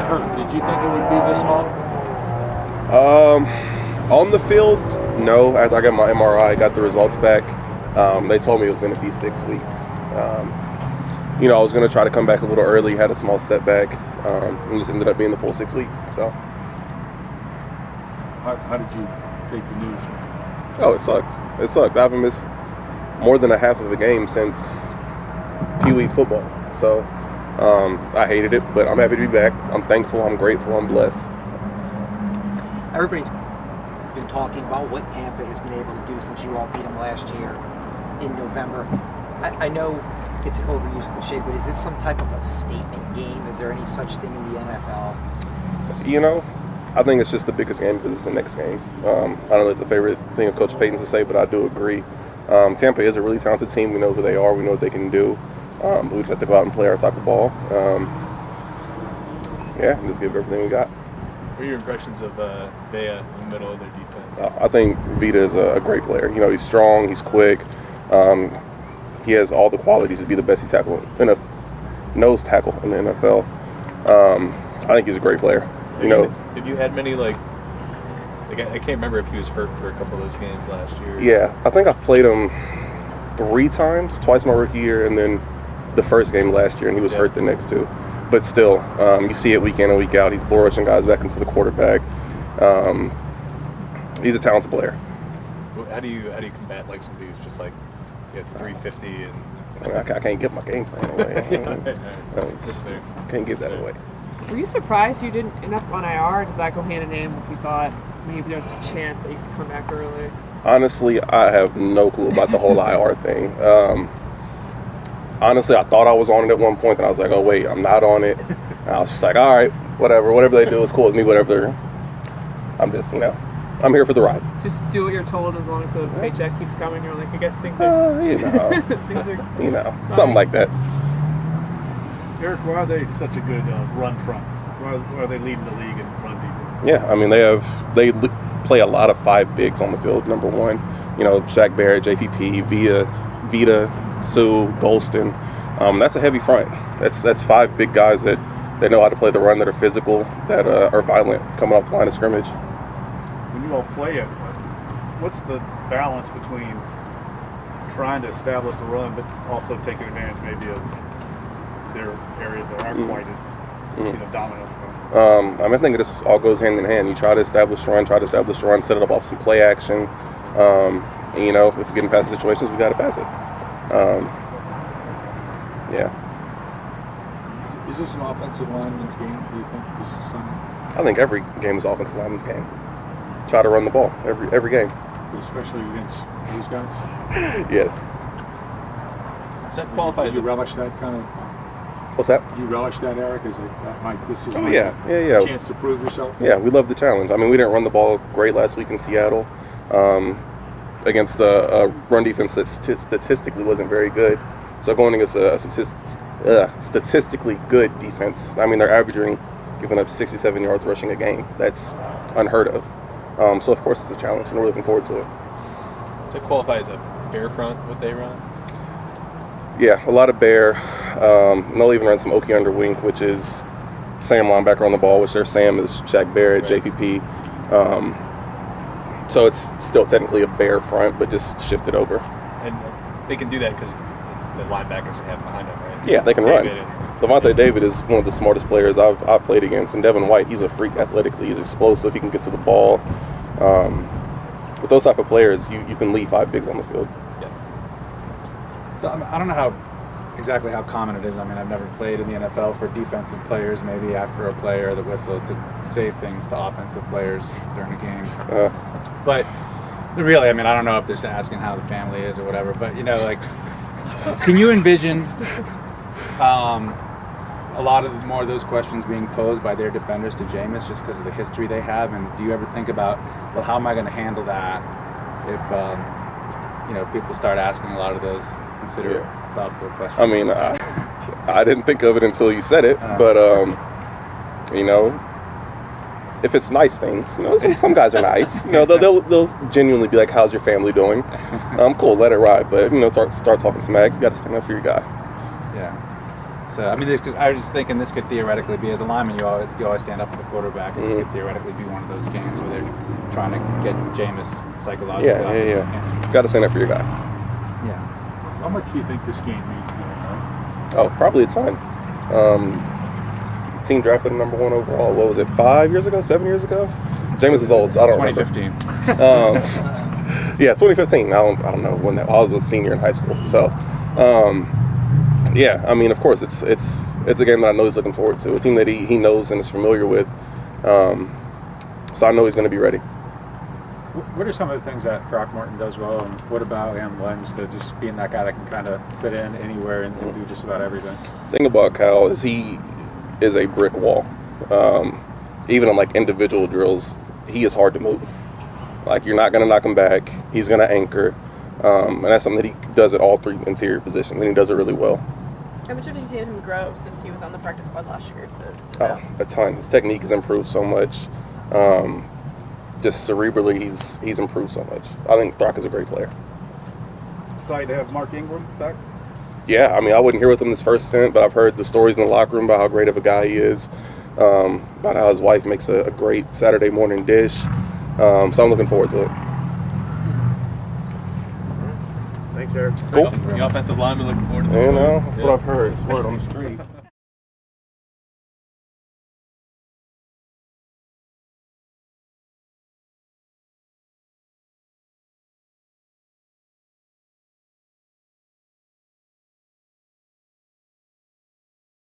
hurt. Did you think it would be this long? On the field, no. After I got my MRI, got the results back, they told me it was going to be 6 weeks. I was going to try to come back a little early, had a small setback, and just ended up being the full 6 weeks. So, how did you take the news? Oh, it sucks. It sucked. I haven't missed more than a half of a game since Pee Wee football. So, I hated it, but I'm happy to be back. I'm thankful. I'm grateful. I'm blessed. Everybody's been talking about what Tampa has been able to do since you all beat them last year in November. I know it's an overused cliche, but is this some type of a statement game? Is there any such thing in the NFL? I think it's just the biggest game because it's the next game. I don't know if it's a favorite thing of Coach Payton's to say, but I do agree. Tampa is a really talented team. We know who they are. We know what they can do. But we just have to go out and play our type of ball. And just give everything we got. What are your impressions of Vea in the middle of their defense? I think Vita is a great player. He's strong. He's quick. He has all the qualities to be the best nose tackle in the NFL. I think he's a great player. Have you had many I can't remember if he was hurt for a couple of those games last year. Yeah, I think I played him 3 times, twice my rookie year, and then the first game last year, and he was hurt the next 2. But still, you see it week in and week out. He's bull rushing guys back into the quarterback. He's a talented player. How do you combat somebody who's just you have 350 and I can't get my game plan away. Can't give that away. Were you surprised you didn't end up on IR? Does that go hand in hand with you thought maybe there's a chance that you could come back early? Honestly, I have no clue about the whole IR thing. Honestly, I thought I was on it at one point, and I was like, oh, wait, I'm not on it. And I was just like, all right, whatever they do is cool with me, whatever. I'm just, I'm here for the ride. Just do what you're told as long as the paycheck keeps coming. You're like, I guess things are... things are... something like that. Eric, why are they such a good run front? Why are they leading the league in run defense? Yeah, I mean, they play a lot of 5 bigs on the field, number one. Shaq Barrett, JPP, Vita, Sue, Golston. That's a heavy front. That's 5 big guys that know how to play the run, that are physical, that are violent, coming off the line of scrimmage. When you all play it, what's the balance between trying to establish the run but also taking advantage maybe of their areas that aren't quite as dominant? I think this all goes hand in hand. You try to establish the run, set it up off some play action. If we're getting past the situations, we got to pass it. Is this an offensive lineman's game, do you think? I think every game is offensive lineman's game. Try to run the ball every game. Especially against these guys? Yes. Does that qualify as you relish that kind of... What's that? You relish that, Eric? Is it this is a chance to prove yourself? Yeah, we love the challenge. I mean, we didn't run the ball great last week in Seattle against a run defense that statistically wasn't very good. So going against a statistically good defense, I mean, they're giving up 67 yards rushing a game. That's unheard of. So, of course, it's a challenge, and we're looking forward to it. Does that qualify as a bear front, what they run? Yeah, a lot of bear. They'll even run some Okie under wing, which is Sam linebacker on the ball, which their Sam is Shaq Barrett, right. JPP. So it's still technically a bear front, but just shifted over. And they can do that because the linebackers they have behind them, right? Yeah, they can run. Levante David is one of the smartest players I've played against, and Devin White, he's a freak athletically. He's explosive. He can get to the ball. With those type of players, you can leave 5 bigs on the field. Yeah. So I don't know exactly how common it is. I mean, I've never played in the NFL for defensive players, maybe after a play or the whistle, to say things to offensive players during a game. But really, I mean, I don't know if they're asking how the family is or whatever, but, can you envision a lot of more of those questions being posed by their defenders to Jameis just because of the history they have? And do you ever think about, well, how am I going to handle that if, people start asking a lot of those thoughtful questions? I mean, I didn't think of it until you said it, but, if it's nice things, some guys are nice. They'll genuinely be like, how's your family doing? Cool, let it ride. But, start talking smack, you got to stand up for your guy. Yeah. So I mean, I was just thinking this could theoretically be, as a lineman, you always stand up for the quarterback, and this could theoretically be one of those games where they're trying to get Jameis psychologically. Yeah. Got to stand up for your guy. Yeah. How much do you think this game means to you? Oh, probably a ton. Team drafted him #1 overall. What was it? 5 years ago? 7 years ago? Jameis is old, so I don't 2015. remember. Yeah, 2015. I don't know when that. I was a senior in high school, so. Yeah, I mean, of course, it's a game that I know he's looking forward to. A team that he knows and is familiar with. So I know he's going to be ready. What are some of the things that Throckmorton does well, and what about him lends to just being that guy that can kind of fit in anywhere and do just about everything? The thing about Kyle is he is a brick wall. Even on like individual drills, he is hard to move. Like, you're not going to knock him back. He's going to anchor. And that's something that he does at all 3 interior positions, and he does it really well. How much have you seen him grow since he was on the practice squad last year to Oh, now? a ton. His technique has improved so much. Just cerebrally, he's improved so much. I think Throck is a great player. Excited to have Mark Ingram back? Yeah, I mean, I wasn't here with him this first stint, but I've heard the stories in the locker room about how great of a guy he is, about how his wife makes a great Saturday morning dish. So I'm looking forward to it. Thanks, Eric. Cool. The offensive lineman looking forward to the You know, that's what I've heard. It's word on the street.